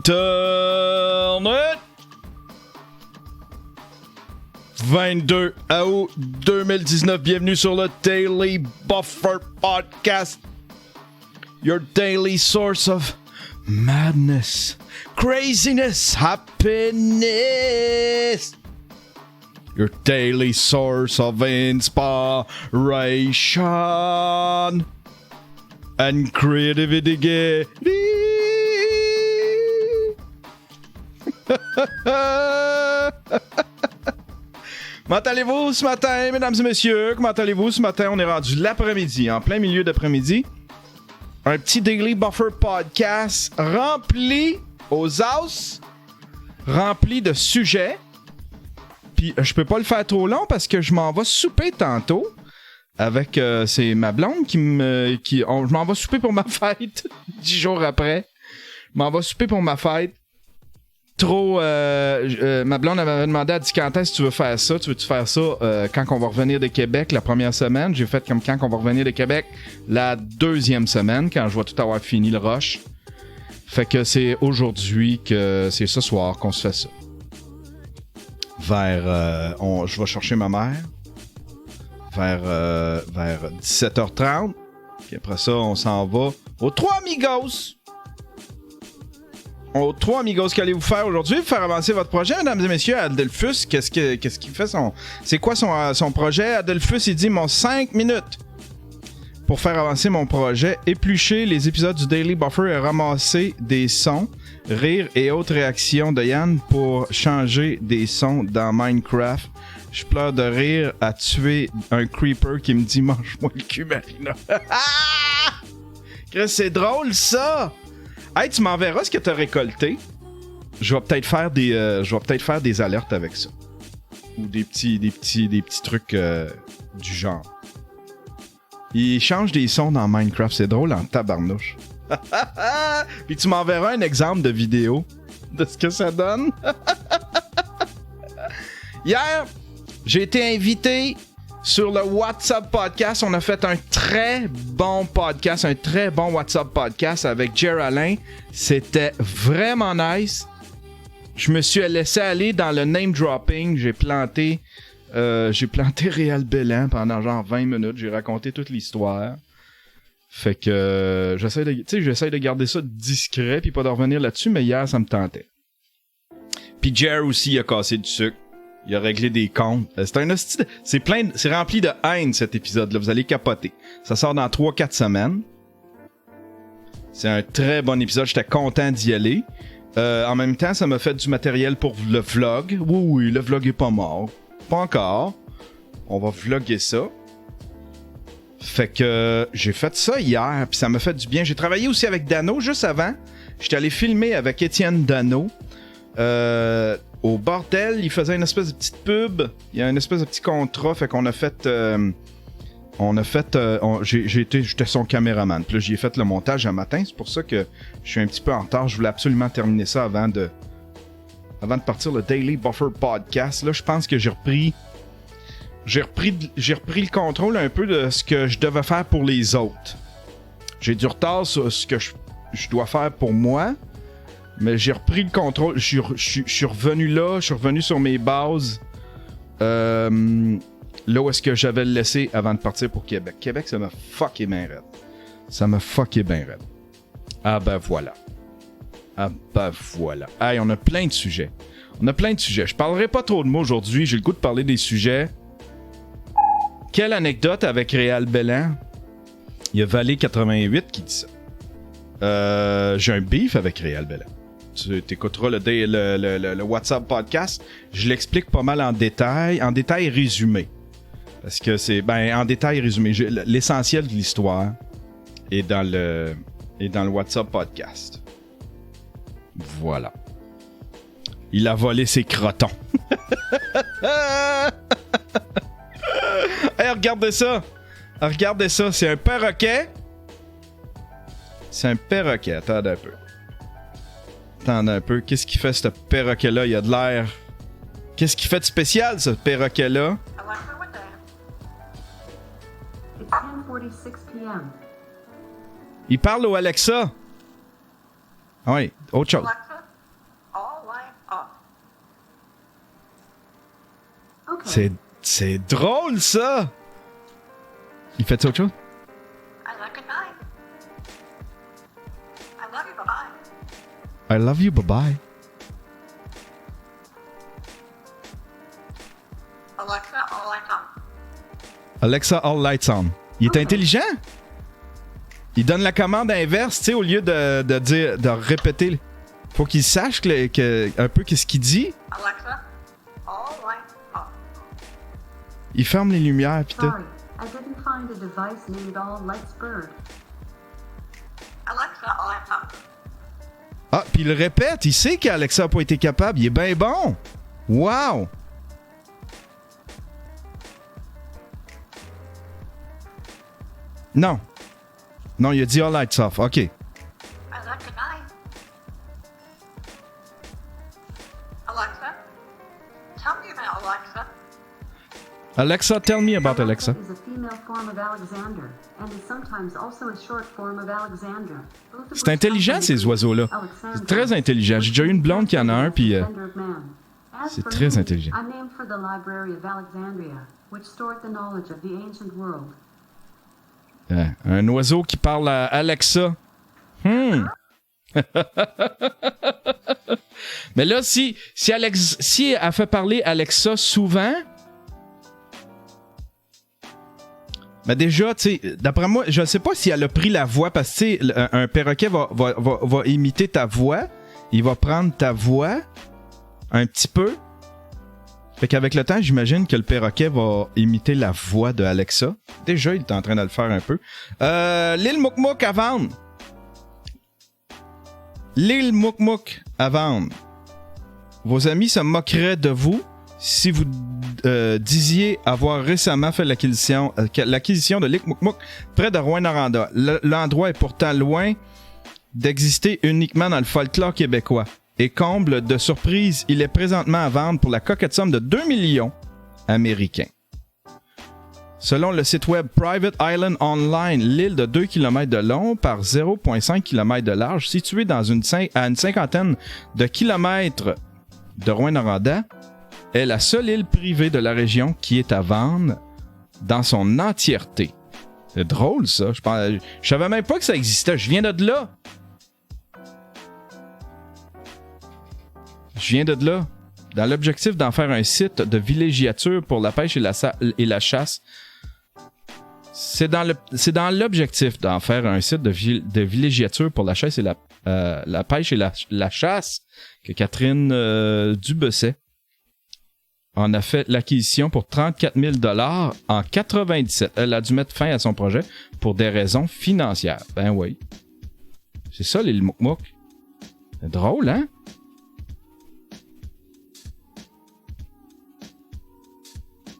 Internet! 22 août 2019, bienvenue sur le Daily Buffer Podcast. Your daily source of madness, craziness, happiness. Your daily source of inspiration and creativity. Comment allez-vous ce matin, mesdames et messieurs? Comment allez-vous ce matin? On est rendu l'après-midi, en plein milieu d'après-midi. Un petit Daily Buffer Podcast rempli aux os, rempli de sujets. Puis je peux pas le faire trop long parce que je m'en vais souper tantôt. Avec, c'est ma blonde je m'en vais souper pour ma fête. 10 jours après. Je m'en vais souper pour ma fête. Ma blonde m'avait demandé, elle dit, quand est-ce que tu veux faire ça? Tu veux-tu faire ça quand on va revenir de Québec la première semaine? J'ai fait comme quand on va revenir de Québec la deuxième semaine, quand je vais tout avoir fini le rush. Fait que c'est aujourd'hui c'est ce soir qu'on se fait ça. Je vais chercher ma mère vers 17h30. Puis après ça, on s'en va aux Trois Amigos. Aux Trois Amigos, qu'allez-vous faire aujourd'hui? Vous faire avancer votre projet, mesdames et messieurs. Adelphus, qu'est-ce qu'il fait c'est quoi son projet? Adelphus, il dit, mon 5 minutes pour faire avancer mon projet, éplucher les épisodes du Daily Buffer et ramasser des sons, rires et autres réactions de Yann pour changer des sons dans Minecraft. Je pleure de rire à tuer un creeper qui me dit, mange-moi le cul, Marina. C'est drôle, ça! Hey, tu m'enverras ce que t'as récolté. Je vais peut-être faire des alertes avec ça. Ou des petits trucs du genre. Il change des sons dans Minecraft, c'est drôle en tabarnouche. Puis tu m'enverras un exemple de vidéo de ce que ça donne. Hier, j'ai été invité sur le WhatsApp Podcast. On a fait un très bon podcast, un très bon WhatsApp Podcast avec Jer Alain. C'était vraiment nice. Je me suis laissé aller dans le name dropping. J'ai planté Réal Bellan pendant genre 20 minutes. J'ai raconté toute l'histoire. Fait que j'essaie de garder ça discret puis pas de revenir là-dessus, mais hier, ça me tentait. Puis Jer aussi, il a cassé du sucre. Il a réglé des comptes. C'est rempli de haine, cet épisode-là. Vous allez capoter. Ça sort dans 3-4 semaines. C'est un très bon épisode. J'étais content d'y aller. En même temps, ça m'a fait du matériel pour le vlog. Oui, le vlog est pas mort. Pas encore. On va vlogger ça. Fait que j'ai fait ça hier, puis ça m'a fait du bien. J'ai travaillé aussi avec Dano juste avant. J'étais allé filmer avec Étienne Dano. Au bordel, il faisait une espèce de petite pub. Il y a une espèce de petit contrat, fait qu'on a fait... j'étais son caméraman. Puis là, j'y ai fait le montage un matin. C'est pour ça que je suis un petit peu en retard. Je voulais absolument terminer ça avant de partir le Daily Buffer Podcast. Là, je pense que j'ai repris le contrôle un peu de ce que je devais faire pour les autres. J'ai du retard sur ce que je dois faire pour moi. Mais j'ai repris le contrôle. Je suis revenu là. Je suis revenu sur mes bases. Là où est-ce que j'avais le laissé avant de partir pour Québec. Québec, ça m'a fucké bien raide. Ah ben voilà. Hey, on a plein de sujets. Je parlerai pas trop de mots aujourd'hui. J'ai le goût de parler des sujets. Quelle anecdote avec Réal Bellan? Il y a Valé88 qui dit ça. J'ai un beef avec Réal Bellan. Tu t'écouteras le WhatsApp Podcast. Je l'explique pas mal en détail résumé. Parce que c'est... en détail résumé. L'essentiel de l'histoire est dans le WhatsApp Podcast. Voilà. Il a volé ses crotons. Hey, regardez ça! C'est un perroquet. Attendez un peu. Qu'est-ce qu'il fait, ce perroquet-là? Il a de l'air... Qu'est-ce qu'il fait de spécial, ce perroquet-là? Alexa, what time? It's 10:46 p.m. Il parle au Alexa. Ah oui, autre chose. Alexa, C'est drôle, ça! Il fait autre chose? I like good night. I love you, bye-bye. I love you, bye-bye. Alexa, all lights on. Alexa, all lights on. Il est intelligent? Il donne la commande inverse, tu sais, au lieu de dire, de répéter. Faut qu'il sache un peu qu'est-ce qu'il dit. Alexa, all lights on. Il ferme les lumières, pis tout. Sorry, I didn't find a device named All Lights Bird. Alexa, all lights on. Ah, puis il le répète, il sait qu'Alexa n'a pas été capable. Il est bien bon. Wow! Non. Non, il a dit all lights off. OK. I like good night. Alexa, tell me about Alexa. Alexa, tell me about Alexa. is a female form of Alexander and is sometimes also a short form of Alexander. Both of C'est intelligent, which ces oiseaux-là. Alexander. C'est très intelligent. J'ai déjà eu une blonde qui en a un, puis c'est très intelligent. I'm named for the Library of Alexandria, which stored the knowledge of the ancient world. Un oiseau qui parle à Alexa. Mais là, si elle fait parler Alexa souvent, ben déjà, tu sais, d'après moi, je ne sais pas si elle a pris la voix, parce que, tu sais, un perroquet va imiter ta voix. Il va prendre ta voix un petit peu. Fait qu'avec le temps, j'imagine que le perroquet va imiter la voix de Alexa. Déjà, il est en train de le faire un peu. L'île Mouk-Mouk à vendre. L'île Mouk-Mouk à vendre. Vos amis se moqueraient de vous si vous disiez avoir récemment fait l'acquisition de l'île Mouk-Mouk près de Rouyn-Noranda. L'endroit est pourtant loin d'exister uniquement dans le folklore québécois. Et comble de surprise, il est présentement à vendre pour la coquette somme de 2 millions américains. Selon le site web Private Island Online, l'île de 2 km de long par 0,5 km de large, située à une cinquantaine de kilomètres de Rouyn-Noranda, est la seule île privée de la région qui est à vendre dans son entièreté. C'est drôle, ça. Je savais même pas que ça existait. Je viens de là. Dans l'objectif d'en faire un site de villégiature pour la pêche et la chasse. C'est dans l'objectif d'en faire un site de villégiature pour la chasse et la pêche et la chasse que Catherine Dubesset en a fait l'acquisition pour 34 000 $ en 97. Elle a dû mettre fin à son projet pour des raisons financières. Ben oui. C'est ça, l'île Mouk-Mouk. C'est drôle, hein?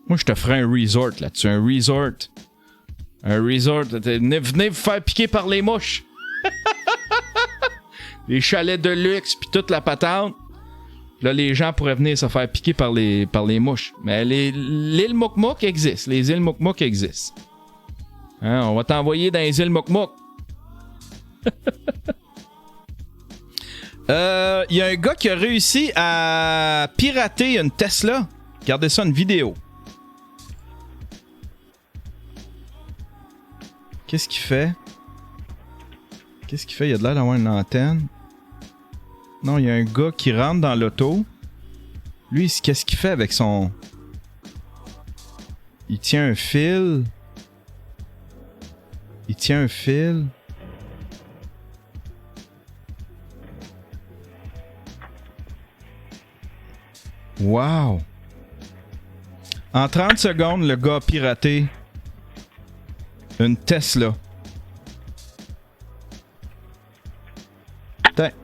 Moi, je te ferais un resort là-dessus. Un resort. Venez vous faire piquer par les mouches. Les chalets de luxe, puis toute la patente. Là, les gens pourraient venir se faire piquer par les mouches. Mais l'île Mouk-Mouk existe. Les îles Mouk-Mouk existent. Hein, on va t'envoyer dans les îles Mouk-Mouk. Il y a un gars qui a réussi à pirater une Tesla. Regardez ça, une vidéo. Qu'est-ce qu'il fait? Il a de l'air d'avoir une antenne. Non, il y a un gars qui rentre dans l'auto. Lui, qu'est-ce qu'il fait avec son... Il tient un fil. Wow! En 30 secondes, le gars a piraté une Tesla.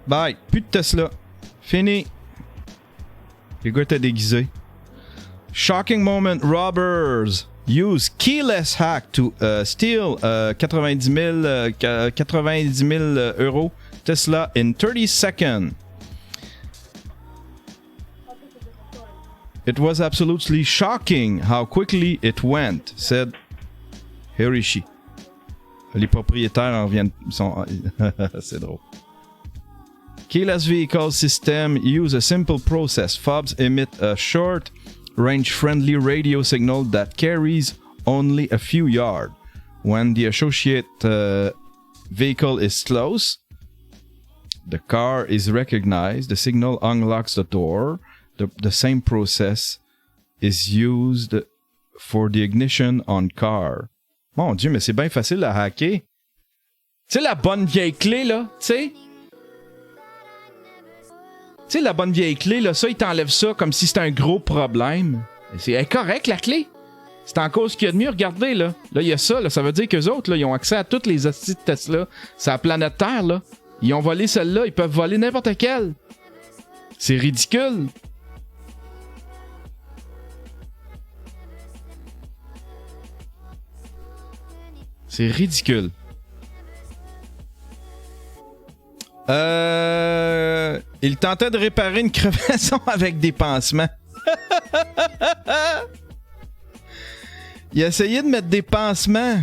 Bye. Plus de Tesla. Fini. Le gars était déguisé. Shocking moment. Robbers use keyless hack to steal 90 000 euros Tesla in 30 seconds. It was absolutely shocking how quickly it went, said Hirishi. Les propriétaires en viennent... C'est drôle. Keyless vehicle system use a simple process. Fobs emit a short range-friendly radio signal that carries only a few yards. When the associate vehicle is close, the car is recognized. The signal unlocks the door. The same process is used for the ignition on car. Mon Dieu, mais c'est bien facile à hacker. Tu sais, la bonne vieille clé, là, tu sais? Tu sais, la bonne vieille clé, là, ça, il t'enlève ça comme si c'était un gros problème. C'est correct, la clé. C'est encore ce qu'il y a de mieux. Regardez, là. Là, il y a ça, là. Ça veut dire qu'eux autres, là, ils ont accès à toutes les hosties de Tesla. C'est la planète Terre, là. Ils ont volé celle-là. Ils peuvent voler n'importe quelle. C'est ridicule. C'est ridicule. Il tentait de réparer une crevaison avec des pansements. Il a essayé de mettre des pansements.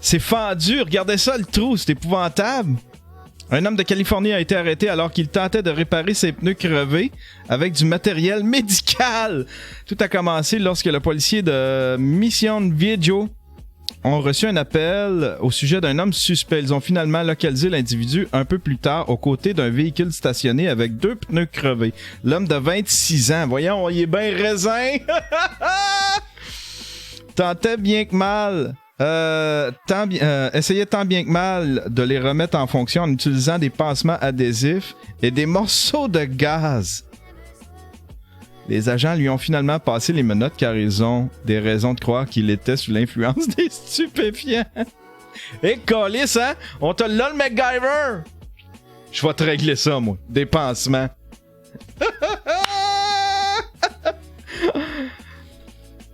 C'est fendu. Regardez ça, le trou. C'est épouvantable. Un homme de Californie a été arrêté alors qu'il tentait de réparer ses pneus crevés avec du matériel médical. Tout a commencé lorsque le policier de Mission Viejo ont reçu un appel au sujet d'un homme suspect. Ils ont finalement localisé l'individu un peu plus tard aux côtés d'un véhicule stationné avec 2 pneus crevés. L'homme de 26 ans, voyons, il est bien raisin. Tentait bien que mal. Essayait tant bien que mal de les remettre en fonction en utilisant des pansements adhésifs et des morceaux de gaz. Les agents lui ont finalement passé les menottes car ils ont des raisons de croire qu'il était sous l'influence des stupéfiants. Et câlisse, hein? On te l'a le MacGyver! Je vais te régler ça, moi. Des pansements.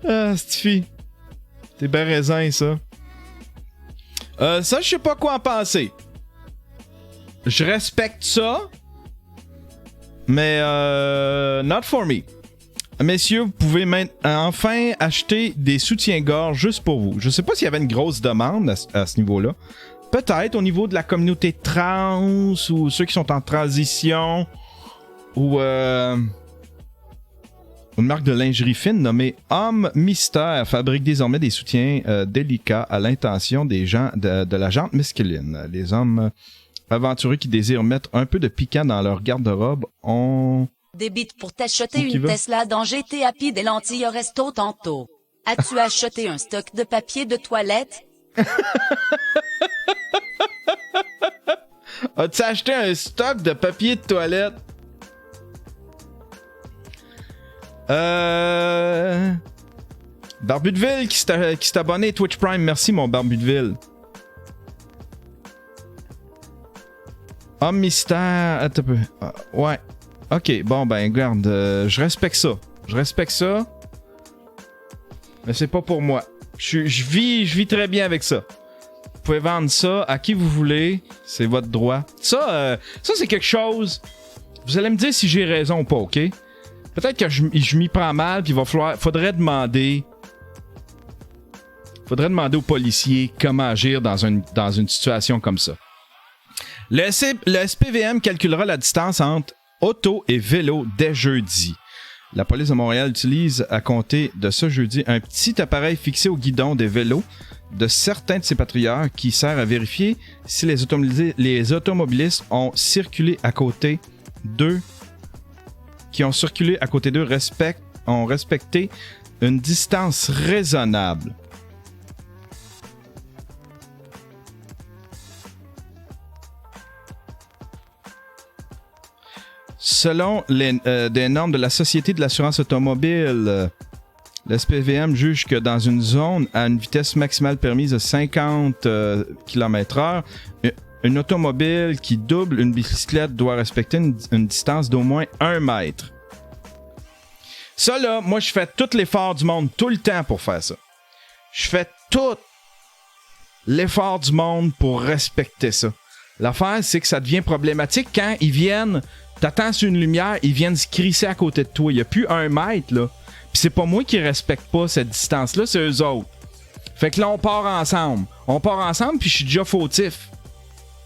Ah, cette fille. T'es bien raisin, ça. Ça, je sais pas quoi en penser. Je respecte ça. Mais, not for me. Messieurs, vous pouvez enfin acheter des soutiens-gorge juste pour vous. Je sais pas s'il y avait une grosse demande à ce niveau-là. Peut-être au niveau de la communauté trans ou ceux qui sont en transition ou une marque de lingerie fine nommée Homme Mystère fabrique désormais des soutiens délicats à l'intention des gens de la gente masculine. Les hommes aventureux qui désirent mettre un peu de piquant dans leur garde-robe ont... Débite pour t'acheter une Tesla dans GT Happy des lentilles au resto tantôt. As-tu acheté un stock de papier de toilette? As-tu acheté un stock de papier de toilette? Barbu de Ville qui s'est abonné Twitch Prime. Merci, mon Barbu de Ville. Homme mystère. Attends un peu. Ouais. Ok, bon, ben, regarde. Je respecte ça. Je respecte ça. Mais c'est pas pour moi. Je vis très bien avec ça. Vous pouvez vendre ça à qui vous voulez. C'est votre droit. Ça c'est quelque chose. Vous allez me dire si j'ai raison ou pas, ok? Peut-être que je m'y prends mal, puis faudrait demander aux policiers comment agir dans une situation comme ça. Le SPVM calculera la distance entre auto et vélo dès jeudi. La police de Montréal utilise à compter de ce jeudi un petit appareil fixé au guidon des vélos de certains de ses patrouilleurs qui sert à vérifier si les automobilistes ont circulé à côté d'eux ont respecté une distance raisonnable. Selon des normes de la Société de l'assurance automobile, le SPVM juge que dans une zone à une vitesse maximale permise de 50 km/h, une automobile qui double une bicyclette doit respecter une distance d'au moins 1 mètre. Ça là, moi je fais tout l'effort du monde tout le temps pour faire ça. Je fais tout l'effort du monde pour respecter ça. L'affaire, c'est que ça devient problématique quand ils viennent, t'attends sur une lumière, ils viennent se crisser à côté de toi. Il n'y a plus 1 mètre, là. Puis c'est pas moi qui respecte pas cette distance-là, c'est eux autres. Fait que là, on part ensemble. Puis je suis déjà fautif.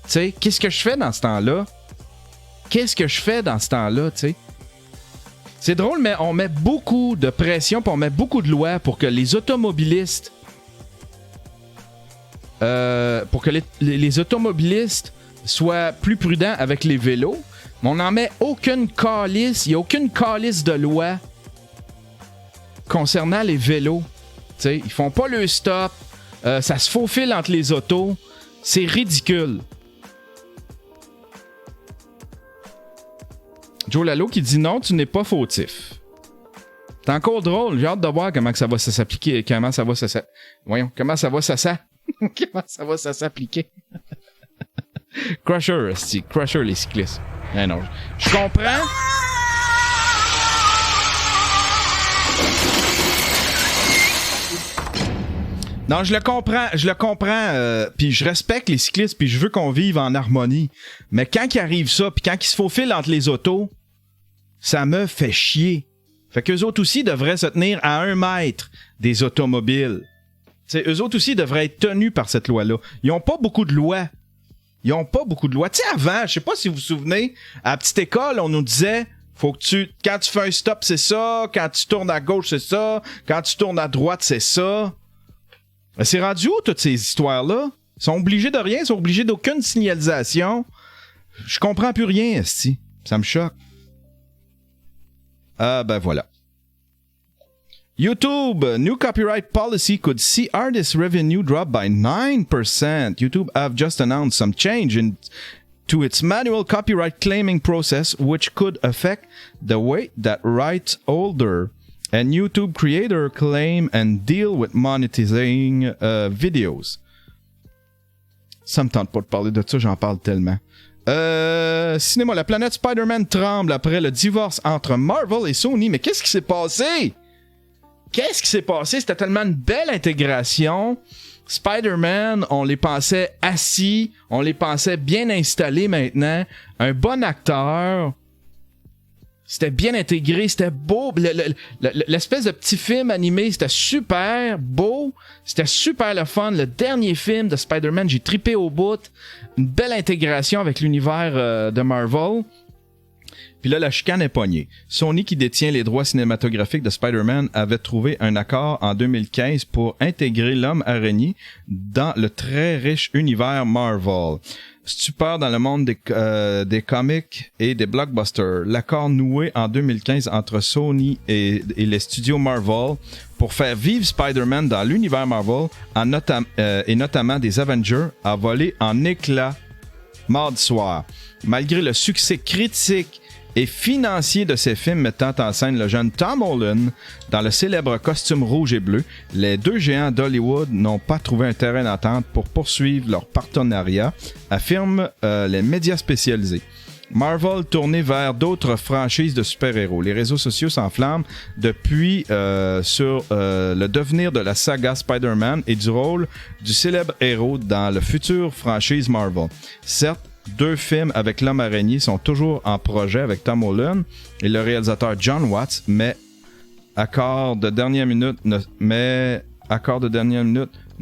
Tu sais, qu'est-ce que je fais dans ce temps-là? Tu sais? C'est drôle, mais on met beaucoup de pression, puis on met beaucoup de lois pour que les automobilistes... les automobilistes soient plus prudents avec les vélos. Mais on n'en met aucune calice. Il n'y a aucune calice de loi concernant les vélos. T'sais, ils font pas le stop. Ça se faufile entre les autos. C'est ridicule. Joe Lalo qui dit non, tu n'es pas fautif. C'est encore drôle. J'ai hâte de voir comment ça va s'appliquer. Comment ça va s'appliquer. Crusher, Crusher les cyclistes. Eh non, je comprends. Non, je le comprends, puis je respecte les cyclistes, puis je veux qu'on vive en harmonie. Mais quand il arrive ça, puis quand ils se faufilent entre les autos, ça me fait chier. Fait qu'eux autres aussi devraient se tenir à 1 mètre des automobiles. T'sais, eux autres aussi devraient être tenus par cette loi-là. Ils ont pas beaucoup de lois. Tu sais, avant, je sais pas si vous vous souvenez, à la petite école, on nous disait... Faut que quand tu fais un stop, c'est ça. Quand tu tournes à gauche, c'est ça. Quand tu tournes à droite, c'est ça. Mais c'est rendu où, toutes ces histoires-là? Ils sont obligés de rien, ils sont obligés d'aucune signalisation. Je comprends plus rien, esti. Ça me choque. Ben voilà. YouTube, new copyright policy could see artist revenue drop by 9%. YouTube have just announced some change to its manual copyright claiming process, which could affect the way that rights holder and YouTube creator claim and deal with monetizing videos. Ça me tente pas de parler de ça, j'en parle tellement. Cinéma, la planète Spider-Man tremble après le divorce entre Marvel et Sony. Mais qu'est-ce qui s'est passé? C'était tellement une belle intégration. Spider-Man, on les pensait assis, on les pensait bien installés maintenant. Un bon acteur. C'était bien intégré, c'était beau. L'espèce de petit film animé, c'était super beau. C'était super le fun. Le dernier film de Spider-Man, j'ai trippé au bout. Une belle intégration avec l'univers de Marvel. Puis là, la chicane est pognée. Sony, qui détient les droits cinématographiques de Spider-Man, avait trouvé un accord en 2015 pour intégrer l'homme araignée dans le très riche univers Marvel. Stupeur dans le monde des comics et des blockbusters. L'accord noué en 2015 entre Sony et les studios Marvel pour faire vivre Spider-Man dans l'univers Marvel et notamment des Avengers a volé en éclats mardi soir. Malgré le succès critique et financier de ces films mettant en scène le jeune Tom Holland dans le célèbre costume rouge et bleu, les deux géants d'Hollywood n'ont pas trouvé un terrain d'entente pour poursuivre leur partenariat, affirment les médias spécialisés. Marvel tourné vers d'autres franchises de super-héros. Les réseaux sociaux s'enflamment depuis sur le devenir de la saga Spider-Man et du rôle du célèbre héros dans le futur franchise Marvel. Certes, 2 films avec l'homme araignée sont toujours en projet avec Tom Holland et le réalisateur John Watts, mais accord de dernière minute ne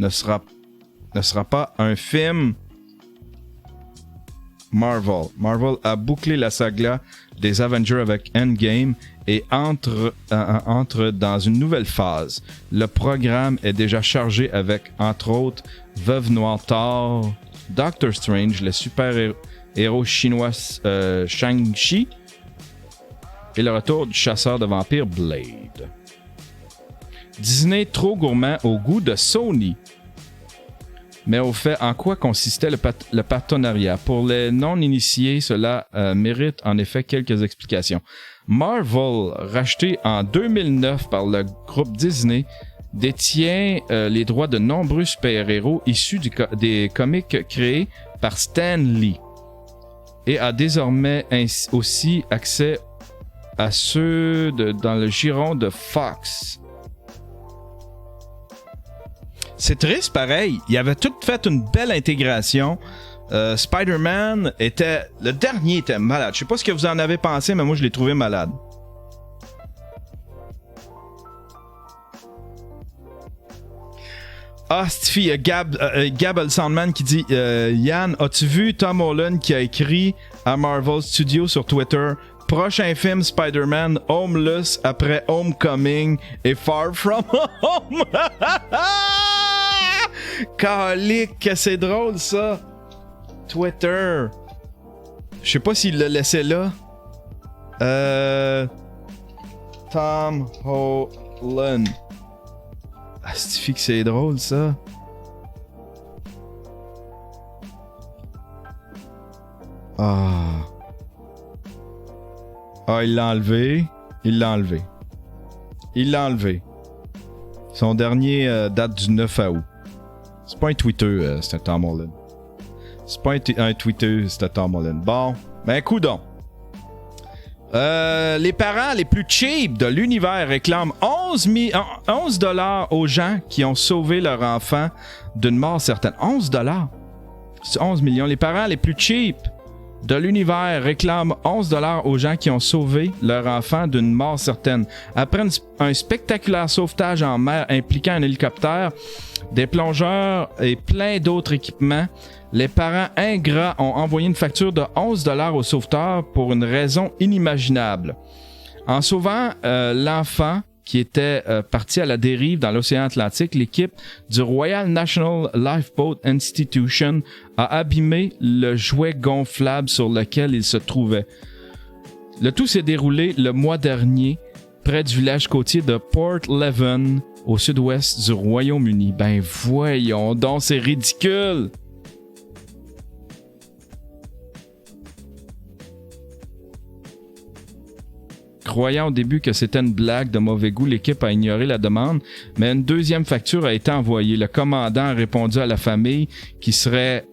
sera pas un film Marvel. Marvel a bouclé la saga des Avengers avec Endgame et entre dans une nouvelle phase. Le programme est déjà chargé avec, entre autres, Veuve Noire Thor, Doctor Strange, le super-héros chinois Shang-Chi et le retour du chasseur de vampires Blade. Disney trop gourmand au goût de Sony. Mais au fait, en quoi consistait le partenariat? Pour les non-initiés, cela mérite en effet quelques explications. Marvel, racheté en 2009 par le groupe Disney, détient les droits de nombreux super-héros issus des comics créés par Stan Lee et a désormais aussi accès à ceux dans le giron de Fox. C'est triste pareil, il avait tout fait une belle intégration. Spider-Man le dernier était malade. Je sais pas ce que vous en avez pensé, mais moi je l'ai trouvé malade. Ah, Stiffy, il y a Gab Sandman qui dit Yann, as-tu vu Tom Holland qui a écrit à Marvel Studios sur Twitter Prochain film Spider-Man, Homeless après Homecoming et Far From Home. Calique, que c'est drôle ça. Twitter. Je sais pas s'il l'a laissé là. Tom Holland. Ah, c'est drôle ça. Ah, il l'a enlevé. Son dernier date du 9 août. C'est pas un Twitter, c'était Tom Holland. C'est pas un Twitter, c'était Tom Holland. Bon, ben coudonc. Les parents les plus cheap de l'univers réclament 11 $ aux gens qui ont sauvé leur enfant d'une mort certaine. 11 $? C'est 11 millions. Les parents les plus cheap de l'univers réclament 11 $ aux gens qui ont sauvé leur enfant d'une mort certaine. Après un spectaculaire sauvetage en mer impliquant un hélicoptère, des plongeurs et plein d'autres équipements, les parents ingrats ont envoyé une facture de 11 $ aux sauveteurs pour une raison inimaginable. En sauvant l'enfant qui était parti à la dérive dans l'océan Atlantique, l'équipe du Royal National Lifeboat Institution a abîmé le jouet gonflable sur lequel il se trouvait. Le tout s'est déroulé le mois dernier près du village côtier de Port Leven, au sud-ouest du Royaume-Uni. Ben voyons donc, c'est ridicule! Croyant au début que c'était une blague de mauvais goût, l'équipe a ignoré la demande, mais une deuxième facture a été envoyée. Le commandant a répondu à la famille qui serait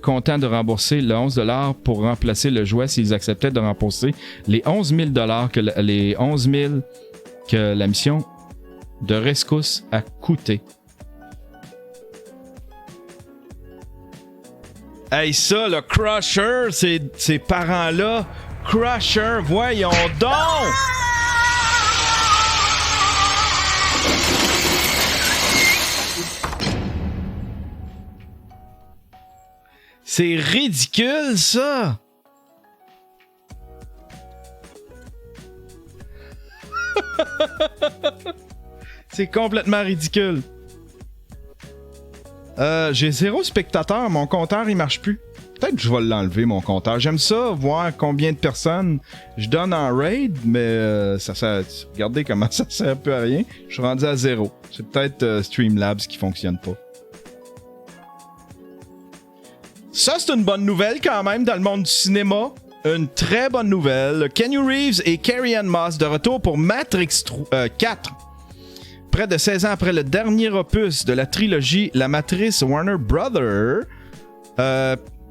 content de rembourser le 11 $ pour remplacer le jouet s'ils acceptaient de rembourser les 11 000 $ que la mission de rescousse a coûté. Hey, ça, le Crusher, ces parents-là, Crusher, voyons donc! C'est ridicule, ça! C'est complètement ridicule. J'ai 0 spectateur, mon compteur il marche plus. Peut-être que je vais l'enlever, mon compteur. J'aime ça, voir combien de personnes je donne en raid, mais ça sert. Regardez comment ça sert un peu à rien. Je suis rendu à 0. C'est peut-être Streamlabs qui fonctionne pas. Ça, c'est une bonne nouvelle quand même dans le monde du cinéma. Une très bonne nouvelle. Keanu Reeves et Carrie-Anne Moss de retour pour Matrix 4. Près de 16 ans après le dernier opus de la trilogie La Matrice, Warner Brothers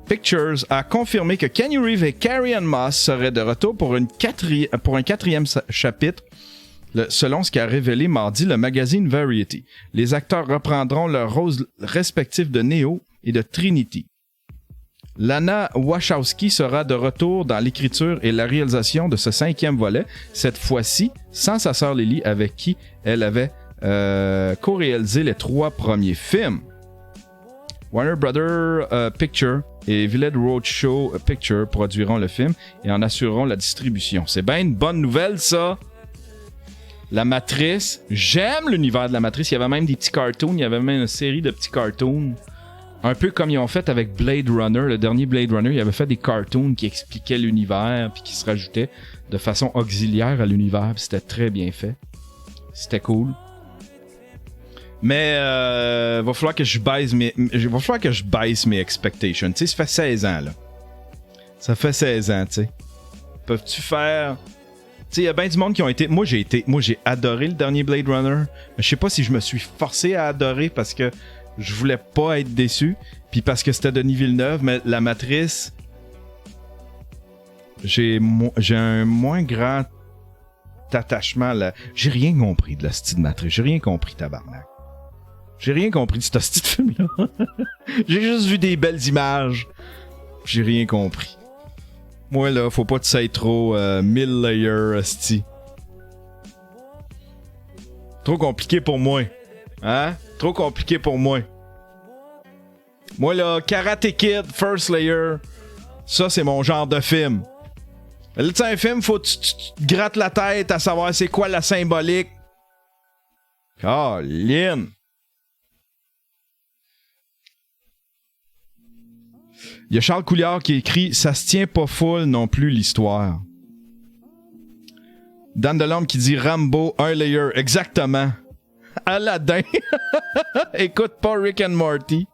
Pictures a confirmé que Keanu Reeves et Carrie-Anne Moss seraient de retour pour un quatrième chapitre, selon ce qu'a révélé mardi le magazine Variety. Les acteurs reprendront leurs rôles respectifs de Neo et de Trinity. Lana Wachowski sera de retour dans l'écriture et la réalisation de ce 5e volet, cette fois-ci sans sa sœur Lily avec qui elle avait co-réalisé les 3 premiers films. Warner Brothers Pictures et Village Roadshow Pictures produiront le film et en assureront la distribution. C'est bien une bonne nouvelle, ça! La Matrice, j'aime l'univers de la Matrice. Il y avait même des petits cartoons, il y avait même une série de petits cartoons. Un peu comme ils ont fait avec Blade Runner, le dernier Blade Runner, ils avaient fait des cartoons qui expliquaient l'univers puis qui se rajoutaient de façon auxiliaire à l'univers. Puis c'était très bien fait. C'était cool. Mais va falloir que je baisse mes expectations. Tu sais, ça fait 16 ans là. Ça fait 16 ans, tu sais. Peuvent-tu faire... Tu sais, il y a bien du monde qui ont été... Moi, j'ai adoré le dernier Blade Runner. Mais je sais pas si je me suis forcé à adorer parce que je voulais pas être déçu. Puis parce que c'était Denis Villeneuve. Mais La Matrice... J'ai un moins grand attachement là. J'ai rien compris de la style de Matrice. J'ai rien compris, tabarnak. J'ai rien compris de ce style de film-là. J'ai juste vu des belles images. J'ai rien compris. Moi, là, faut pas que ça aille trop 1000 layers, asti. Trop compliqué pour moi. Hein? Trop compliqué pour moi. Moi, là, Karate Kid, First Layer, ça, c'est mon genre de film. Là, tu sais, un film, faut que tu te grattes la tête à savoir c'est quoi la symbolique. Colin! Il y a Charles Couillard qui écrit « Ça se tient pas full non plus l'histoire ». Dan Delorme qui dit « Rambo, un layer ». Exactement. Aladdin. Écoute pas Rick and Morty.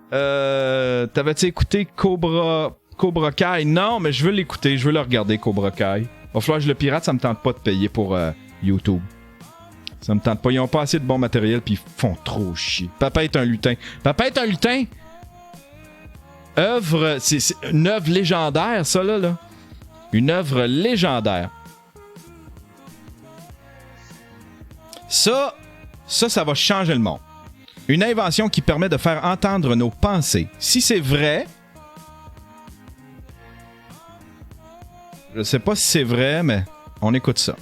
T'avais-tu écouté Cobra Kai? Non, mais je veux l'écouter. Je veux le regarder, Cobra Kai. Va falloir que je le pirate. Ça me tente pas de payer pour YouTube. Ça me tente pas. Ils ont pas assez de bon matériel puis ils font trop chier. Papa est un lutin. Papa est un lutin? Œuvre, c'est une œuvre légendaire, ça, là. Une œuvre légendaire. Ça va changer le monde. Une invention qui permet de faire entendre nos pensées. Si c'est vrai, je sais pas si c'est vrai, mais on écoute ça.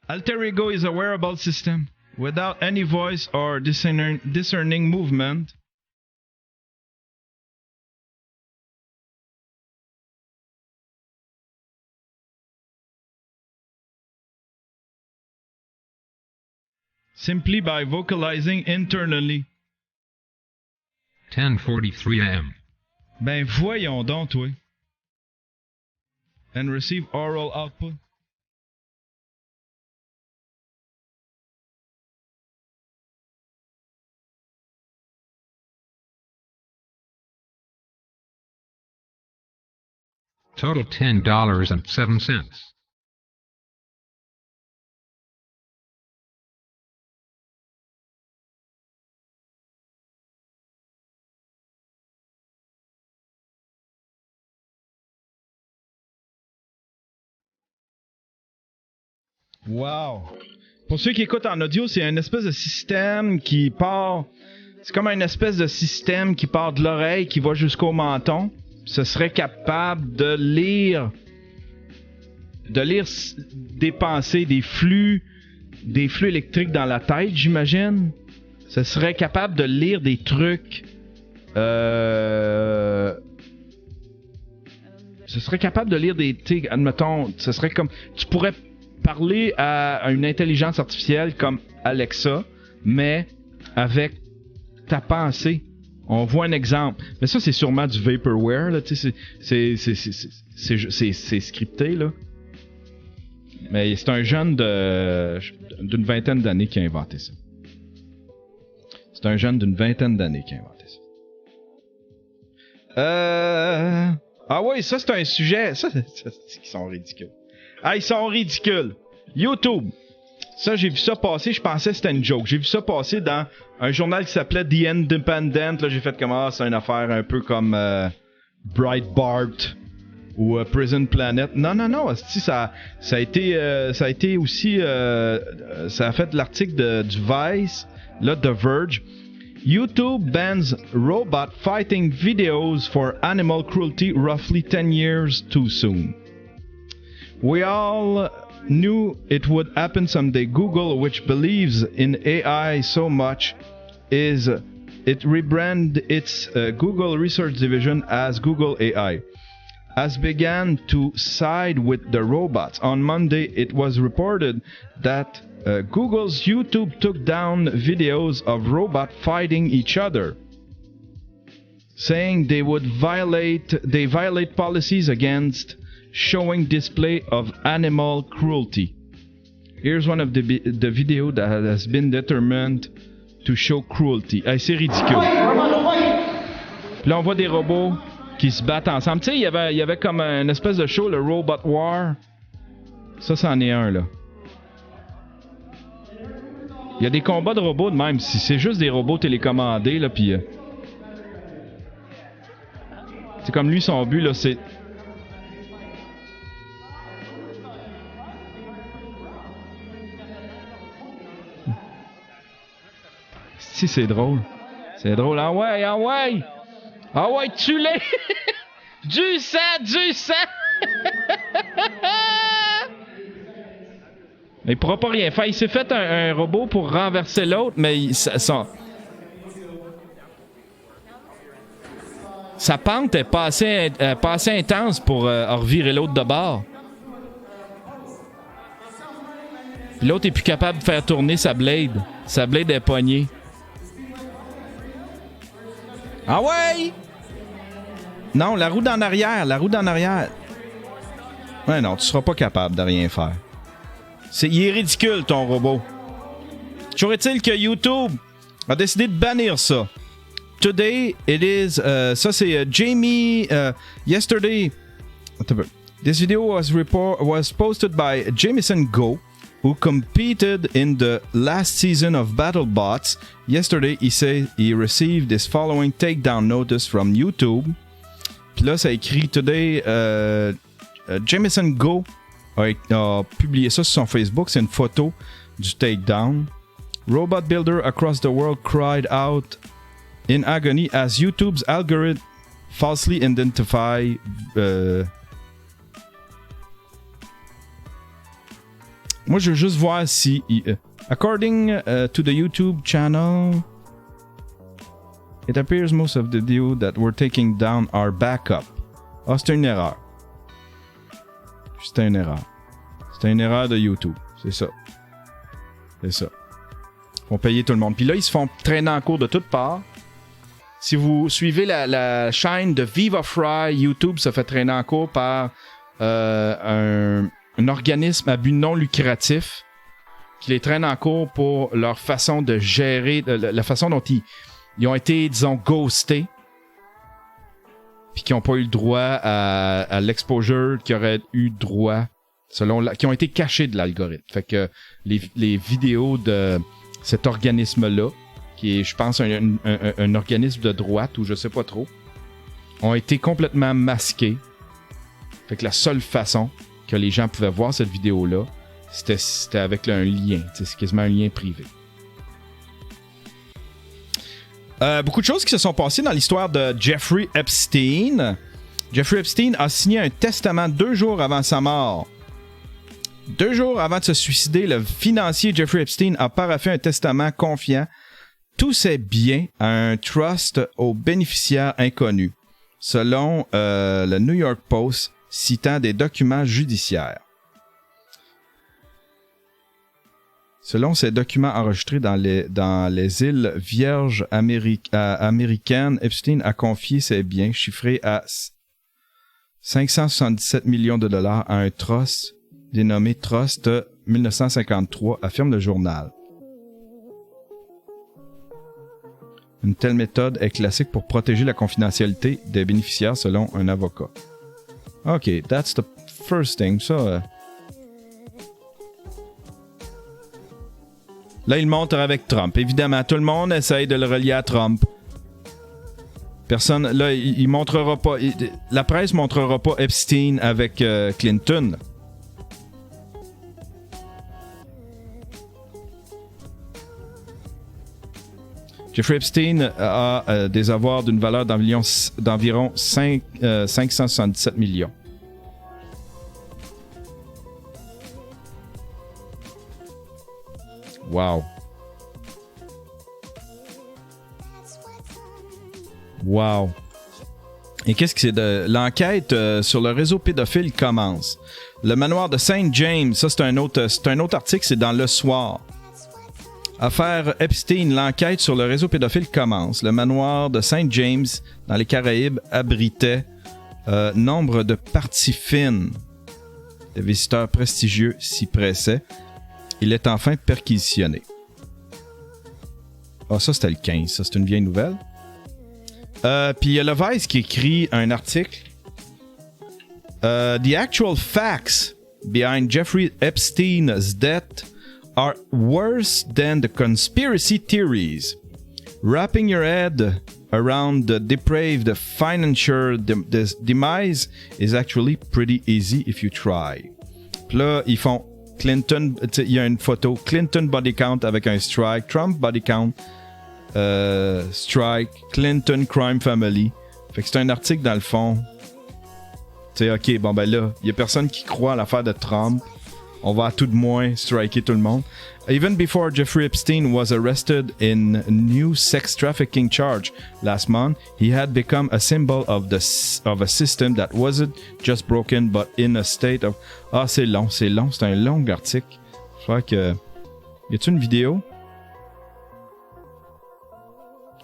Alter Ego is a wearable system without any voice or discerning movement. Simply by vocalizing internally. 10:43 a.m. Ben voyons donc, toi. And receive oral output. Total $10.07. Wow! Pour ceux qui écoutent en audio, c'est une espèce de système qui part... C'est comme une espèce de système qui part de l'oreille, qui va jusqu'au menton. Ce serait capable de lire des pensées, des flux électriques dans la tête, j'imagine. Ce serait capable de lire des trucs. Ce serait capable de lire des... Admettons, ce serait comme... Tu pourrais parler à une intelligence artificielle comme Alexa, mais avec ta pensée. On voit un exemple. Mais ça, c'est sûrement du vaporware, là. Tu sais, c'est scripté, là. Mais c'est un jeune d'une vingtaine d'années qui a inventé ça. C'est un jeune d'une vingtaine d'années qui a inventé ça. Ah oui, ça, c'est un sujet. Ça, ils sont ridicules. Ah, ils sont ridicules. YouTube. Ça, j'ai vu ça passer, je pensais que c'était une joke. J'ai vu ça passer dans un journal qui s'appelait The Independent. Là, j'ai fait comme, c'est une affaire un peu comme Breitbart ou Prison Planet. Non. Ça a été aussi... ça a fait l'article du Vice, là, The Verge. YouTube bans robot fighting videos for animal cruelty roughly 10 years too soon. We all knew it would happen someday. Google, which believes in AI so much, it rebranded its Google Research Division as Google AI, has begun to side with the robots. On Monday, it was reported that Google's YouTube took down videos of robots fighting each other, saying they violate policies against showing display of animal cruelty. Here's one of the video that has been determined to show cruelty. Hey, c'est ridicule. Puis là, on voit des robots qui se battent ensemble. Tu sais, il y avait comme une espèce de show, le Robot War. Ça, c'en est un, là. Il y a des combats de robots de même. Si c'est juste des robots télécommandés, là, puis... c'est comme lui, son but, là, c'est... Si, c'est drôle. C'est drôle. Ah ouais! Ah ouais, tue-les! Du sang! Il pourra pas rien faire. Il s'est fait un robot pour renverser l'autre, mais sa pente est pas assez intense pour revirer l'autre de bord. Puis l'autre est plus capable de faire tourner sa blade. Sa blade est poignée. Ah ouais! Non, la roue d'en arrière. Ouais, non, tu seras pas capable de rien faire. Il est ridicule, ton robot. Toujours est-il que YouTube a décidé de bannir ça. Today, it is... ça, c'est Jamie... yesterday... This video was posted by Jamison Go, who competed in the last season of BattleBots. Yesterday, he said he received this following takedown notice from YouTube. Puis là, ça écrit Today, Jamison Go a publié ça sur son Facebook. C'est une photo du takedown. Robot builder across the world cried out in agony as YouTube's algorithm falsely identify. Moi, je veux juste voir si. According to the YouTube channel, it appears most of the videos that were taken down are backup. Ah, c'était une erreur. C'était une erreur de YouTube. C'est ça. Ils font payer tout le monde. Puis là, ils se font traîner en cours de toutes parts. Si vous suivez la chaîne de Viva Fry, YouTube se fait traîner en cours par un organisme à but non lucratif qui les traîne en cours pour leur façon de gérer, la façon dont ils ont été, disons, ghostés, puis qui n'ont pas eu le droit à l'exposure qu'ils auraient eu droit, qui ont été cachés de l'algorithme. Fait que les vidéos de cet organisme-là, qui est, je pense, un organisme de droite, ou je sais pas trop, ont été complètement masqués. Fait que la seule façon que les gens pouvaient voir cette vidéo-là, c'était avec un lien. C'est quasiment un lien privé. Beaucoup de choses qui se sont passées dans l'histoire de Jeffrey Epstein. Jeffrey Epstein a signé un testament 2 jours avant sa mort. 2 jours avant de se suicider, le financier Jeffrey Epstein a paraphé un testament confiant tous ses biens à un trust aux bénéficiaires inconnus, selon le New York Post, citant des documents judiciaires. Selon ces documents enregistrés dans les îles Vierges américaines, Epstein a confié ses biens chiffrés à 577 millions de dollars à un trust dénommé Trust 1953, affirme le journal. Une telle méthode est classique pour protéger la confidentialité des bénéficiaires selon un avocat. OK, that's the first thing. Ça, Là, il montre avec Trump. Évidemment, tout le monde essaye de le relier à Trump. Personne, là, il montrera pas. La presse montrera pas Epstein avec Clinton. Jeffrey Epstein a des avoirs d'une valeur d'environ 577 millions. Wow. Wow. Et qu'est-ce que c'est de l'enquête sur le réseau pédophile commence. Le manoir de St. James, ça c'est un autre article, c'est dans Le Soir. Affaire Epstein, l'enquête sur le réseau pédophile commence. Le manoir de St. James, dans les Caraïbes, abritait nombre de parties fines. Des visiteurs prestigieux s'y pressaient. Il est enfin perquisitionné. Ah, ça, c'était le 15. Ça, c'est une vieille nouvelle. Puis il y a le Vice qui écrit un article. The actual facts behind Jeffrey Epstein's death are worse than the conspiracy theories. Wrapping your head around the depraved financial demise is actually pretty easy if you try. Puis là, ils font Clinton, il y a une photo, Clinton body count avec un strike, Trump body count, strike, Clinton crime family. Fait que c'est un article dans le fond. Tu sais, ok, bon ben là, il y a personne qui croit à l'affaire de Trump. On va à tout de moins striker tout le monde. Even before Jeffrey Epstein was arrested in new sex trafficking charge last month, he had become a symbol of a system that wasn't just broken but in a state of... Ah, c'est long, c'est un long article. Je crois que... Y a-t-il une vidéo?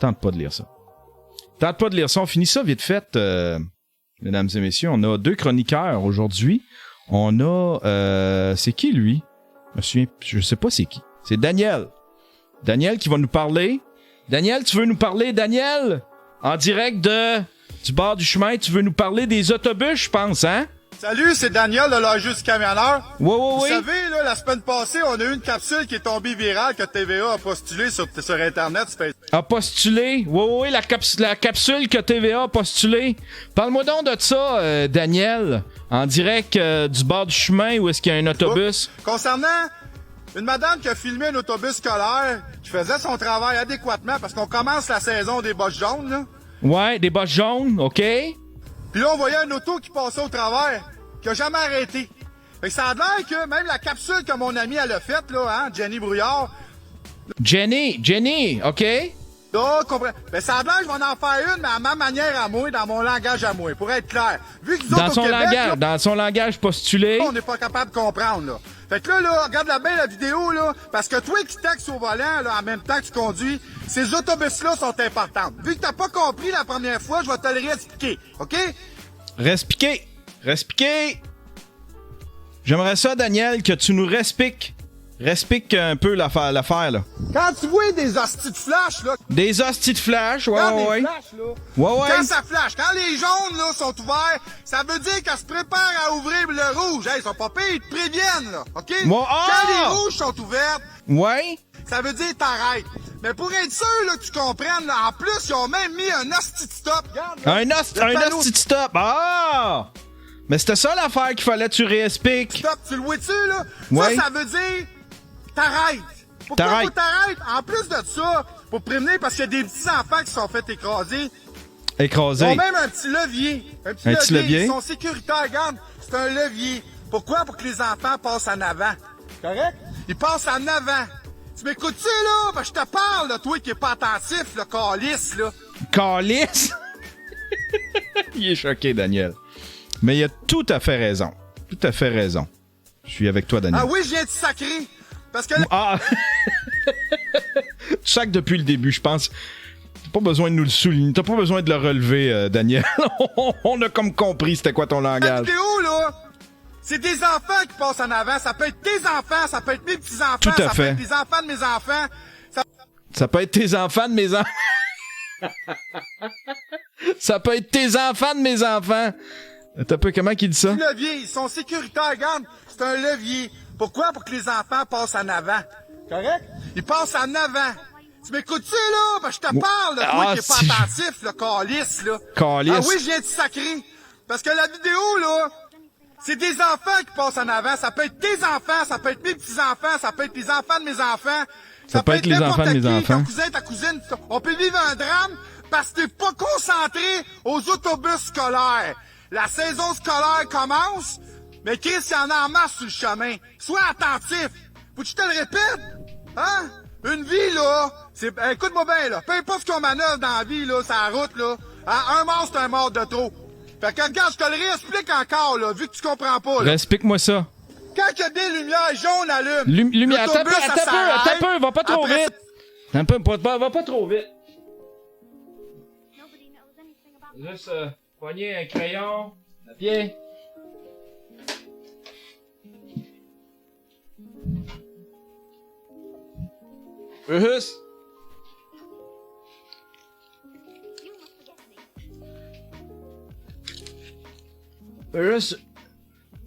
Tente pas de lire ça. On finit ça vite fait, mesdames et messieurs. On a 2 chroniqueurs aujourd'hui. On a... c'est qui, lui? Je sais pas c'est qui. C'est Daniel. Daniel qui va nous parler. Daniel, tu veux nous parler, Daniel? En direct du bord du chemin, tu veux nous parler des autobus, je pense, hein? Salut, c'est Daniel de l'Âge du camionneur. Oui. Vous savez, là, la semaine passée, on a eu une capsule qui est tombée virale que TVA a postulée sur Internet. A postulé? Oui, la capsule que TVA a postulée. Parle-moi donc de ça, Daniel. En direct du bord du chemin où est-ce qu'il y a un autobus? Concernant une madame qui a filmé un autobus scolaire qui faisait son travail adéquatement parce qu'on commence la saison des bosses jaunes, là. Ouais, des bosses jaunes, OK. Puis là, on voyait un auto qui passait au travers, qui a jamais arrêté. Fait que ça a l'air que même la capsule que mon ami elle a faite, là, hein, Jenny Brouillard. Jenny, OK. Là, ben ça a l'air que je vais en faire une, mais à ma manière à moi, dans mon langage à moi, pour être clair. Vu que nous autres, au Québec, là, dans son langage postulé. on n'est pas capable de comprendre, là. Fait que là, regarde bien la vidéo, là, parce que toi qui textes au volant, là, en même temps que tu conduis, ces autobus-là sont importants. Vu que t'as pas compris la première fois, je vais te le réexpliquer, OK? Respiquer. J'aimerais ça, Daniel, que tu nous respiques. Respique un peu l'affaire, là. Quand tu vois des hosties de flash, là... Des hosties de flash, ouais. Flashs, là, Ouais. Quand ça flash, quand les jaunes, là, sont ouverts, ça veut dire qu'elles se préparent à ouvrir le rouge. Hey, ils sont pas pires, ils te préviennent, là, OK? Quand les rouges sont ouvertes... Ouais. Ça veut dire t'arrêtes. Mais pour être sûr là, que tu comprennes, là, en plus, ils ont même mis un hostie de stop. Regarde, là, Un hostie de stop. Ah! Mais c'était ça l'affaire qu'il fallait que tu réexpliques. Stop, tu le vois-tu, là? Ouais. Ça veut dire t'arrêtes. Pourquoi faut t'arrêtes? En plus de ça, pour prévenir, parce qu'il y a des petits enfants qui se sont fait écraser. Ils ont même un petit levier. Un petit levier. Ils sont sécuritaires, regarde. C'est un levier. Pourquoi? Pour que les enfants passent en avant. Correct? Ils passent en avant. Tu m'écoutes-tu, là? Ben, je te parle, là, toi qui est pas attentif, le calice, là. Calice? Il est choqué, Daniel. Mais il a tout à fait raison. Je suis avec toi, Daniel. Ah oui, je viens de sacrer. Parce que... Ah! Tu sacres depuis le début, je pense. T'as pas besoin de nous le souligner. T'as pas besoin de le relever, Daniel. On a comme compris c'était quoi ton langage. La vidéo, là, c'est des enfants qui passent en avant. Ça peut être tes enfants, ça peut être mes petits-enfants. Tout à fait. Ça peut être les enfants de mes enfants. Ça peut être tes enfants de mes enfants. Ça peut être tes enfants de mes enfants. T'as peu comment qu'il dit ça? Le levier, ils sont sécuritaires, regarde. C'est un levier. Pourquoi? Pour que les enfants passent en avant. Correct? Ils passent en avant. Tu m'écoutes-tu, là? Ben, je te parle, là, toi qui est pas attentif, le calice, là. Calice. Ah oui, je viens de sacrer. Parce que la vidéo, là, c'est des enfants qui passent en avant. Ça peut être tes enfants, ça peut être mes petits-enfants, ça peut être les enfants de mes enfants. Ça peut être les enfants de mes enfants. Ton cousin, ta cousine. On peut vivre un drame parce que t'es pas concentré aux autobus scolaires. La saison scolaire commence, mais Chris, il y en a en masse sur le chemin. Sois attentif. Faut que je te le répète. Hein? Une vie, là, c'est... Écoute-moi bien, là. Peu importe ce qu'on manœuvre dans la vie, là, sur la route, là. Hein? Un mort, c'est un mort de trop. Fait que, regarde, je te le réexplique encore, là, vu que tu comprends pas, là. Explique-moi ça. Quand il y a des lumières jaunes allument. Lumière, attends un peu, va pas trop vite. Va pas trop vite. Juste, poigner un crayon, papier. Juste.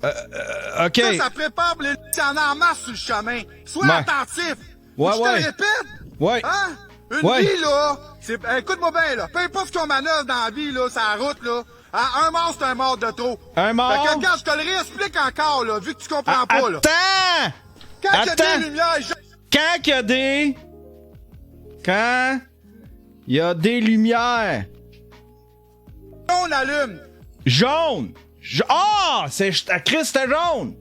OK. Ça prépare pour les... Il y en a en masse sur le chemin. Sois attentif. Ouais, je te le répète. Ouais. Hein? Une vie, là, c'est... Écoute-moi bien, là. Peu importe ce qu'on manœuvre dans la vie, là, sur la route, là. Hein? Un mort, c'est un mort de trop. Un mort? Fait que, regarde, je te le réexplique encore, là, vu que tu comprends pas, là. Attends! Quand il y a des lumières... Quand il y a des lumières... On allume. Jaune! Ah! C'est Chris, c'était jaune!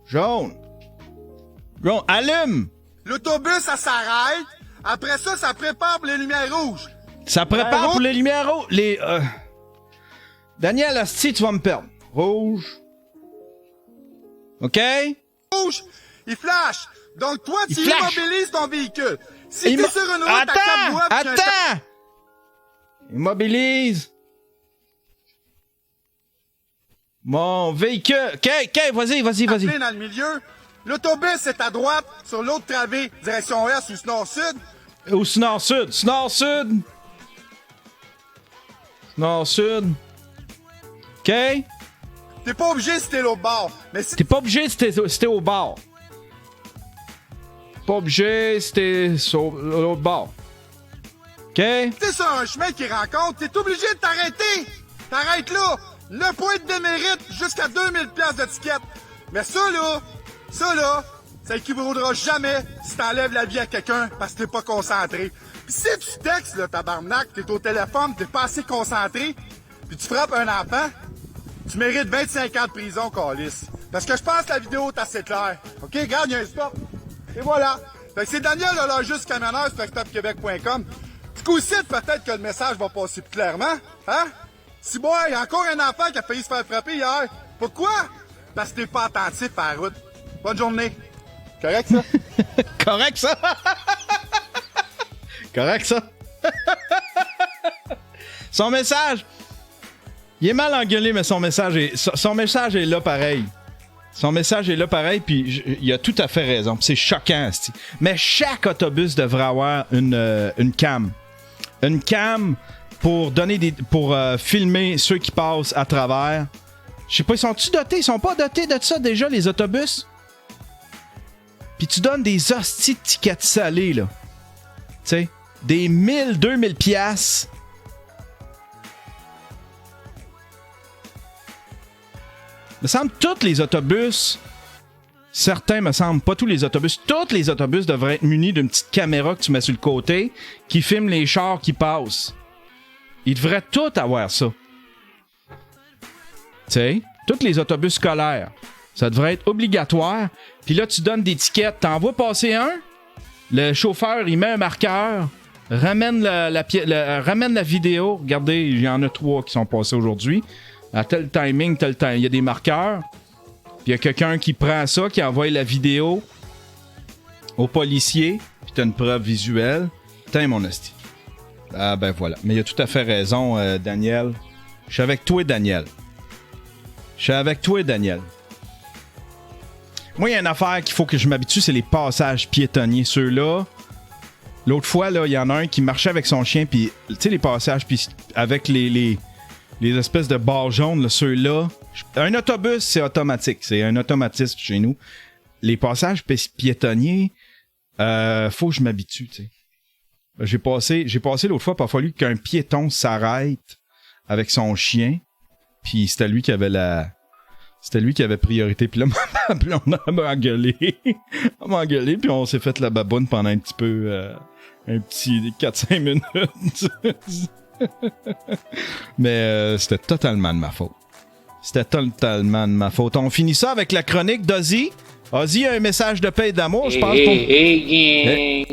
Jaune. Jaune. Allume! L'autobus, ça s'arrête. Après ça, ça prépare pour les lumières rouges. Ça prépare pour les lumières rouges. Daniel, asti, tu vas me perdre. Rouge. OK? Rouge, il flash. Donc toi, tu flash. immobilises ton véhicule. Si t'es sur une route à 4 voies... puis Attends! Immobilise. Mon véhicule. OK, vas-y. Dans le milieu, l'autobus est à droite sur l'autre travée, direction ouest ou nord-sud. Ou nord-sud. Nord-sud. Nord-sud. OK? T'es pas obligé si t'es l'autre bord. Mais si T'es pas obligé si t'es au bord. Pas obligé si t'es sur l'autre bord. OK? t'es sur un chemin qui rencontre, t'es obligé de t'arrêter. T'arrêtes là. Le point de démérite jusqu'à 2000 pièces de ticket. Mais ça ça équivaudra jamais si t'enlèves la vie à quelqu'un parce que t'es pas concentré. Pis si tu textes, là, tabarnak, t'es au téléphone, t'es pas assez concentré, puis tu frappes un enfant, tu mérites 25 ans de prison, câlisse. Parce que je pense que la vidéo est assez claire. OK, regarde, il y a un stop. Et voilà. Fait que c'est Daniel, là, juste camionneur sur stopquebec.com. Du coup, ici, peut-être que le message va passer plus clairement. Hein? Si, boy, il y a encore un enfant qui a failli se faire frapper hier. Pourquoi? Parce que t'es pas attentif à la route. Bonne journée. Correct, ça? Correct, ça? Correct, ça? Son message... Il est mal engueulé, mais son message est là pareil. Son message est là pareil, puis il a tout à fait raison. Puis c'est choquant, c'ti. Mais chaque autobus devrait avoir une cam. Une cam pour filmer ceux qui passent à travers. Je sais pas, ils sont-tu dotés? Ils sont pas dotés de ça déjà, les autobus? Puis tu donnes des hosties de tickets salés, là. Tu sais, des 1000, 2000 piastres. Me semble tous les autobus, certains me semblent, pas tous les autobus devraient être munis d'une petite caméra que tu mets sur le côté qui filme les chars qui passent. Ils devraient tous avoir ça. Tu sais, tous les autobus scolaires, ça devrait être obligatoire. Puis là, tu donnes des tickets, t'en vois passer un, le chauffeur, il met un marqueur, ramène la vidéo. Regardez, il y en a 3 qui sont passés aujourd'hui. À tel timing, il y a des marqueurs. Puis il y a quelqu'un qui prend ça, qui envoie la vidéo au policier. Puis t'as une preuve visuelle. Putain, mon hostie. Ah ben voilà. Mais il a tout à fait raison, Daniel. Je suis avec toi, Daniel. Moi, il y a une affaire qu'il faut que je m'habitue, c'est les passages piétonniers. Ceux-là. L'autre fois, là, il y en a un qui marchait avec son chien. Puis, tu sais, les passages avec les espèces de barres jaunes, là, ceux-là. Un autobus, c'est automatique. C'est un automatisme chez nous. Les passages piétonniers, faut que je m'habitue, tu sais. J'ai passé l'autre fois, pas fallu qu'un piéton s'arrête avec son chien. Puis c'était lui qui avait priorité. Puis là, on m'a engueulé. On m'a engueulé, puis on s'est fait la baboune pendant un petit peu... un petit 4-5 minutes. Mais c'était totalement de ma faute. On finit ça avec la chronique d'Ozzy. Ozzy a un message de paix et d'amour, je pense. Hey,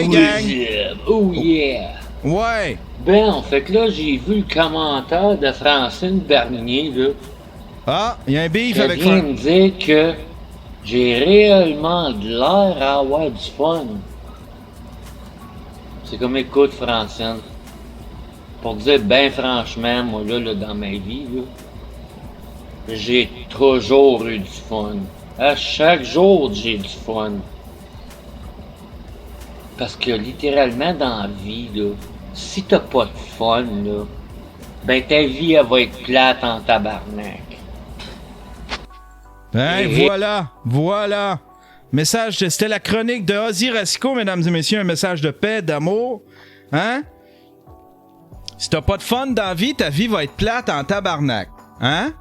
gang! Oh yeah! Ouais! Ben, fait que là, j'ai vu le commentaire de Francine Bernier, là. Ah, il y a un beef Elle avec vient Fran. me dire que j'ai réellement de l'air à avoir du fun. C'est comme écoute, Francine. Pour dire ben franchement, moi là dans ma vie, là, j'ai toujours eu du fun. À chaque jour, j'ai du fun. Parce que littéralement dans la vie, là, si t'as pas de fun, là, ben ta vie, elle va être plate en tabarnak. Hey, voilà. Message, c'était la chronique de Ozzy Racicot, mesdames et messieurs, un message de paix, d'amour. Hein? Si t'as pas de fun dans la vie, ta vie va être plate en tabarnak. Hein?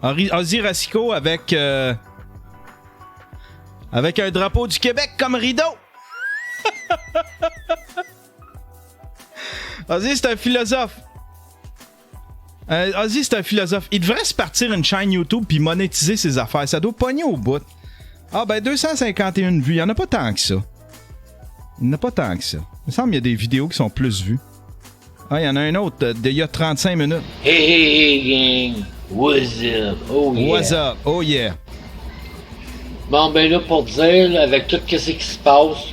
Ozzy Racicot avec un drapeau du Québec comme rideau. Ozzy, c'est un philosophe. Ozzy, c'est un philosophe. Il devrait se partir une chaîne YouTube puis monétiser ses affaires. Ça doit pogner au bout. Ah, ben 251 vues. Il n'y en a pas tant que ça. Il n'y en a pas tant que ça. Il me semble qu'il y a des vidéos qui sont plus vues. Ah, il y en a un autre d'il y a 35 minutes. Hey, gang! What's up? Oh yeah! What's up? Oh yeah! Bon, ben là, pour te dire, là, avec tout ce qui se passe,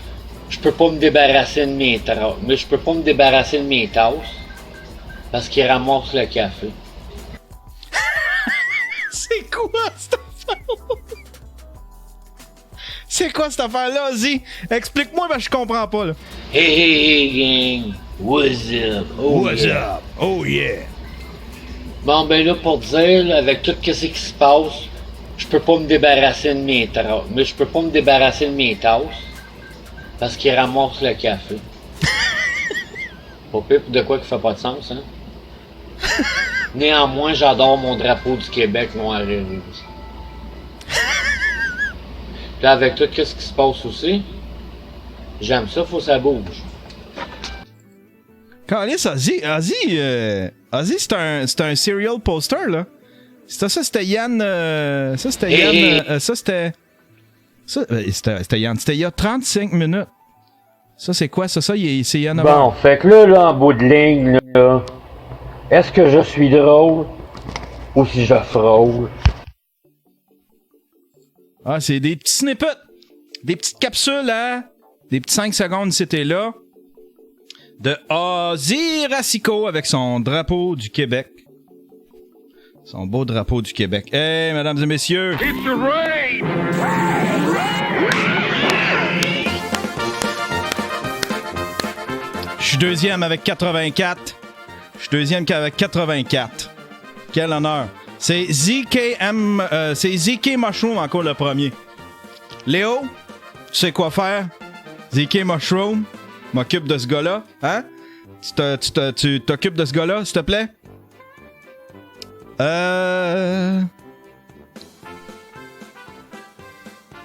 je peux pas me débarrasser de mes tasses. Mais je peux pas me débarrasser de mes tasses parce qu'ils ramassent le café. C'est quoi cette affaire? C'est quoi cette affaire-là, Ozzy? Explique-moi, ben je comprends pas, là. Hey, gang! What's up? Oh What's yeah! up? Oh yeah! Bon, ben là, pour te dire, là, avec tout ce qui se passe, je peux pas me débarrasser de mes tasses. Mais je peux pas me débarrasser de mes tasses parce qu'ils ramassent le café. Pas pire de quoi qui fait pas de sens, hein? Néanmoins, j'adore mon drapeau du Québec noir et rouge. Puis avec tout ce qui se passe aussi, j'aime ça, faut que ça bouge. Calice, Ozzy, c'est un serial poster, là. C'était ça, c'était Yann. Ça, c'était Yann. Ça, c'était. C'était Yann. C'était il y a 35 minutes. Ça, c'est quoi, ça? C'est Yann. Bon, fait que là, en bout de ligne, là, est-ce que je suis drôle ou si je frôle? Ah, c'est des petits snippets. Des petites capsules, hein? Des petits 5 secondes, c'était là. De Ozzy Racicot avec son drapeau du Québec. Son beau drapeau du Québec. Hey, mesdames et messieurs. It's the rain! Je suis deuxième avec 84. Je suis deuxième avec 84. Quel honneur. C'est ZKM. C'est ZK Mushroom encore le premier. Léo, tu sais quoi faire? ZK Mushroom m'occupe de ce gars-là. Hein? Tu t'occupes de ce gars-là, s'il te plaît?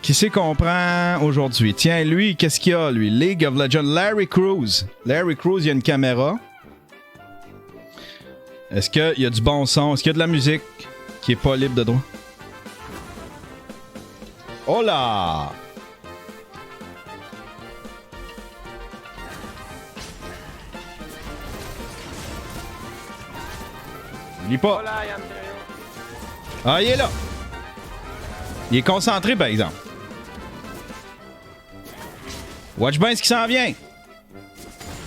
Qui c'est qu'on prend aujourd'hui? Tiens, lui, qu'est-ce qu'il y a, lui? League of Legends. Larry Cruz. Larry Cruz, il y a une caméra. Est-ce qu'il y a du bon son? Est-ce qu'il y a de la musique qui est pas libre de droit? Oh là! Il est pas. Ah, il est là. Il est concentré, par exemple. Watch bien ce qui s'en vient.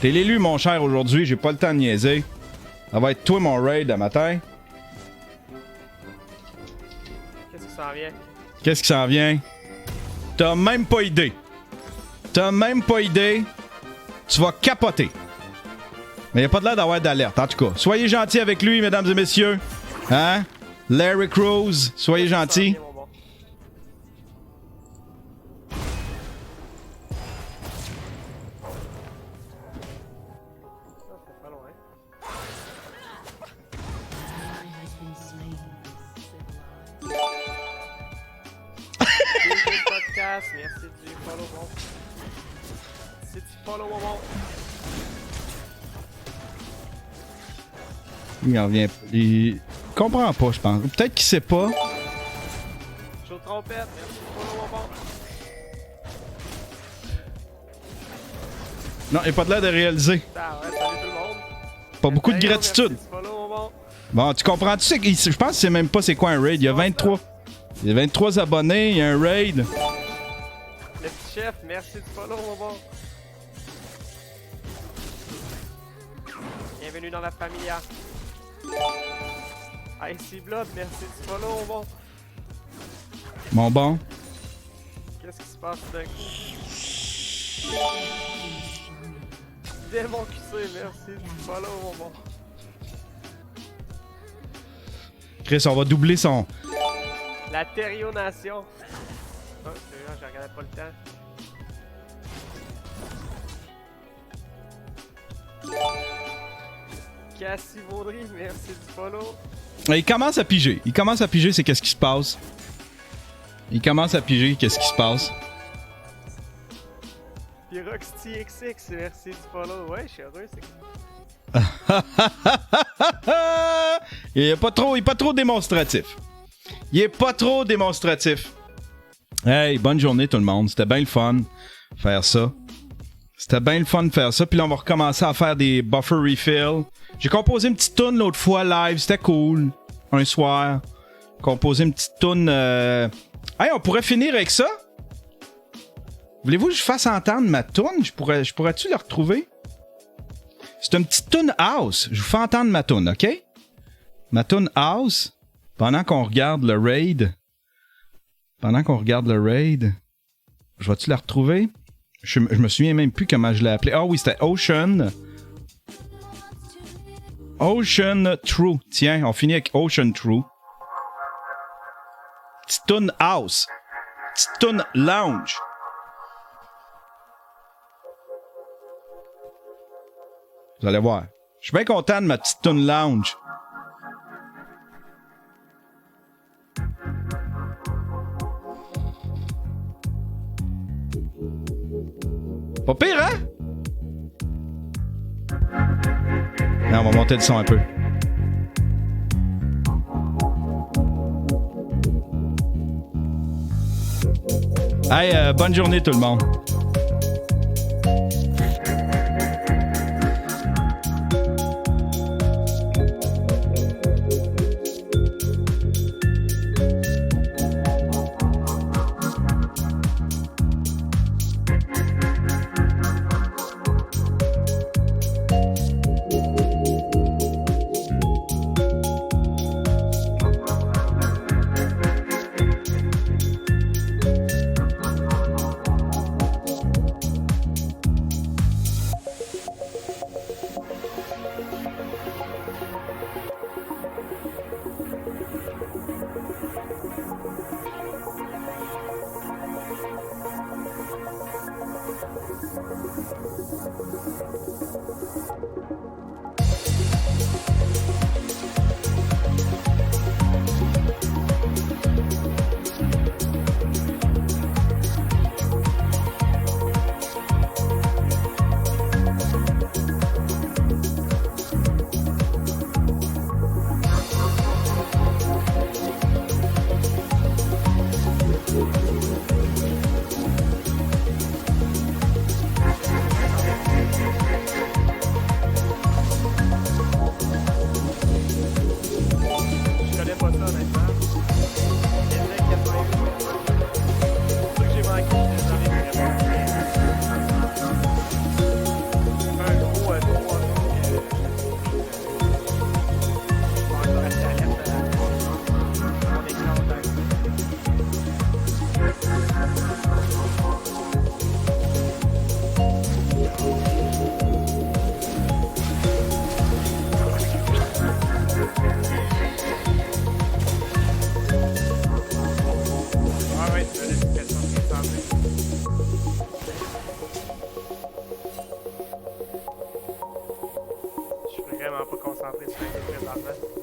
T'es l'élu, mon cher, aujourd'hui. J'ai pas le temps de niaiser. Ça va être toi, mon raid, à matin. Qu'est-ce qui s'en vient? Qu'est-ce qui s'en vient? T'as même pas idée. T'as même pas idée. Tu vas capoter. Mais il a pas de l'air d'avoir d'alerte, en tout cas. Soyez gentils avec lui, mesdames et messieurs. Hein? Larry Cruz, soyez gentils. Podcast, merci du follow, bon. C'est du follow, bon. Il en vient. Il comprend pas, je pense. Peut-être qu'il sait pas. Joe Trompette, merci du follow, bon. Non, il a pas de l'air de réaliser. Ah ouais, salut tout le monde. Pas beaucoup de gratitude. Merci du follow, bon. Bon, tu comprends? Tu sais, je pense que c'est même pas c'est quoi un raid. Il y a 23. Il y a 23 abonnés, il y a un raid. Le petit chef, merci du follow, bon. Bienvenue dans la familia. Icy Blood, merci du follow, bon. Mon bon. Qu'est-ce qui se passe d'un coup? Démon QC, merci du follow, bon. Chris, on va doubler son. La Terrio Nation. Oh, c'est vrai, je regardais pas le temps. Cassie Vaudry, merci du follow. Il commence à piger. Il commence à piger, c'est qu'est-ce qui se passe. Il commence à piger, qu'est-ce qui se passe. Puis Roxy XX, merci du follow. Ouais, je suis heureux, c'est Il est pas trop démonstratif. Il est pas trop démonstratif. Hey, bonne journée tout le monde. C'était bien le fun de faire ça. C'était bien le fun de faire ça. Puis là, on va recommencer à faire des buffer refill. J'ai composé une petite toune l'autre fois live. C'était cool. Un soir. Composé une petite toune. Hey, on pourrait finir avec ça? Voulez-vous que je fasse entendre ma toune? Je pourrais-tu la retrouver? C'est une petite toune house. Je vous fais entendre ma toune, OK? Ma toune house. Pendant qu'on regarde le raid. Je vais-tu la retrouver? Je me souviens même plus comment je l'ai appelée. Ah oui, c'était Ocean True. Tiens, on finit avec Ocean True. Petite toune house. Petite toune lounge. Vous allez voir. Je suis bien content de ma petite toune lounge. Pas pire, hein? Là, on va monter le son un peu. Hey, bonne journée tout le monde. Je suis vraiment pas concentré sur ce que je fais présentement.